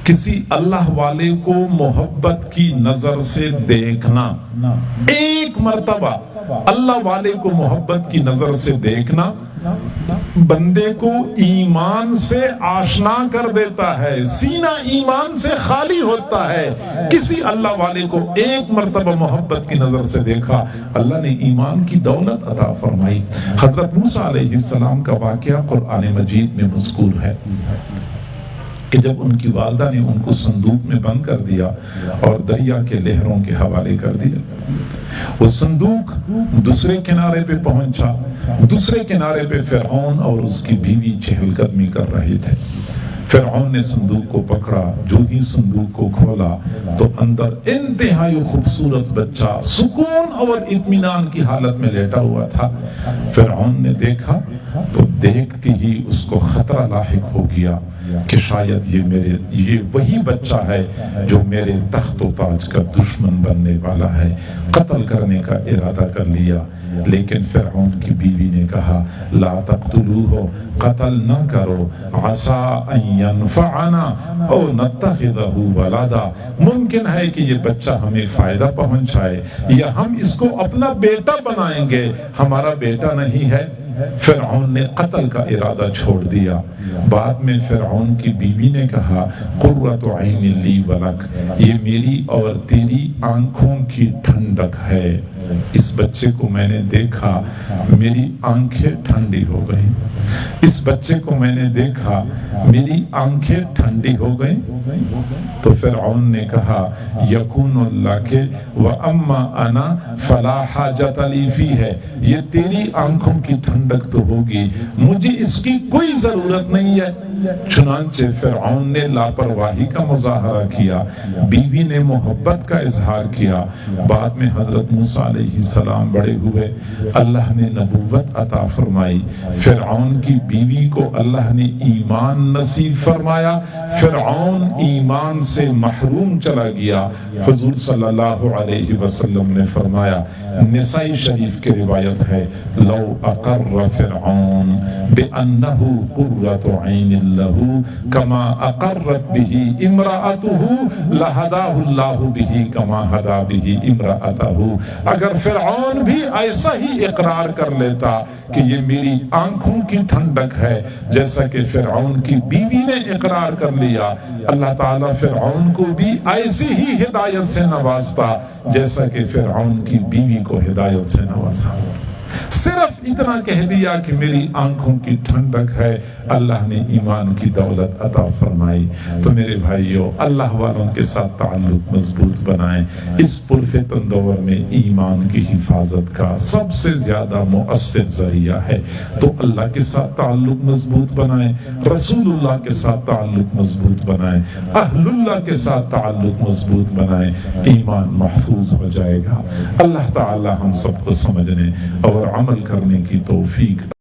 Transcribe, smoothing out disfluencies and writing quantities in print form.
کسی اللہ والے کو محبت کی نظر سے دیکھنا، ایک مرتبہ اللہ والے کو محبت کی نظر سے دیکھنا بندے کو ایمان سے آشنا کر دیتا ہے، سینہ ایمان سے خالی ہوتا ہے۔ کسی اللہ والے کو ایک مرتبہ محبت کی نظر سے دیکھا، اللہ نے ایمان کی دولت عطا فرمائی۔ حضرت موسیٰ علیہ السلام کا واقعہ قرآن مجید میں مذکور ہے کہ جب ان کی والدہ نے ان کو صندوق میں بند کر دیا اور دریا کے لہروں کے حوالے کر دیا، وہ صندوق دوسرے کنارے پہ پہنچا، دوسرے کنارے پہ فرعون اور اس کی بیوی چہل قدمی کر رہے تھے۔ فرعون نے صندوق کو پکڑا، جو ہی صندوق کو کھولا تو اندر انتہائی خوبصورت بچہ سکون اور اطمینان کی حالت میں لیٹا ہوا تھا۔ فرعون نے دیکھا تو دیکھتے ہی اس کو خطرہ لاحق ہو گیا کہ شاید یہ وہی بچہ ہے جو میرے تخت و تاج کا دشمن بننے والا ہے۔ قتل کرنے کا ارادہ کر لیا، لیکن فرعون کی بیوی نے کہا لا تقتلوہ، قتل نہ کرو، عسیٰ ان ینفعنا او نتخذہ ولدا، ممکن ہے کہ یہ بچہ ہمیں فائدہ پہنچائے یا ہم اس کو اپنا بیٹا بنائیں گے، ہمارا بیٹا نہیں ہے۔ فرعون نے قتل کا ارادہ چھوڑ دیا۔ بعد میں فرعون کی بیوی نے کہا قرۃ عین لی ولک، یہ میری اور تیری آنکھوں کی ٹھنڈک ہے۔ اس بچے کو میں نے دیکھا، میری آنکھیں ٹھنڈی ہو گئیں۔ اس بچے کو میں نے دیکھا، میری آنکھیں ٹھنڈی ہو گئیں۔ تو فرعون نے کہا یکون لک واما انا فلا حاجۃ لی فیہ، یہ تیری آنکھوں کی ٹھنڈک تو ہوگی، مجھے اس کی کوئی ضرورت نہیں ہے۔ چنانچہ فرعون نے لاپرواہی کا مظاہرہ کیا، بیوی نے محبت کا اظہار کیا۔ بعد میں حضرت موسیٰ علیہ السلام بڑے ہوئے، اللہ نے نبوت عطا فرمائی، فرعون کی بیوی کو اللہ نے ایمان نصیب فرمایا، فرعون ایمان سے محروم چلا گیا۔ حضور صلی اللہ علیہ وسلم نے فرمایا، نسائی شریف کی روایت ہے، لو اقر فرعون بأنہ قرۃ عین لہ کما اقرت بہ امرأتہ لہداہ اللہ بہ کما ہدا بہ امرأتہ، اگر فرعون بھی ایسا ہی اقرار کر لیتا کہ یہ میری آنکھوں کی ٹھنڈک ہے جیسا کہ فرعون کی بیوی نے اقرار کر لیا، اللہ تعالیٰ فرعون کو بھی ایسی ہی ہدایت سے نوازتا جیسا کہ فرعون کی بیوی کو ہدایت سے نوازا۔ صرف اتنا کہہ دیا کہ میری آنکھوں کی ٹھنڈک ہے، اللہ نے ایمان کی دولت عطا فرمائی۔ تو میرے بھائیوں، اللہ والوں کے ساتھ تعلق مضبوط بنائیں۔ اس پرفتن دور میں ایمان کی حفاظت کا سب سے زیادہ مؤثر ذریعہ ہے، تو اللہ کے ساتھ تعلق مضبوط بنائیں، رسول اللہ کے ساتھ تعلق مضبوط بنائیں، اہل اللہ کے ساتھ تعلق مضبوط بنائیں، ایمان محفوظ ہو جائے گا۔ اللہ تعالی ہم سب کو سمجھنے اور عمل کرنے کی توفیق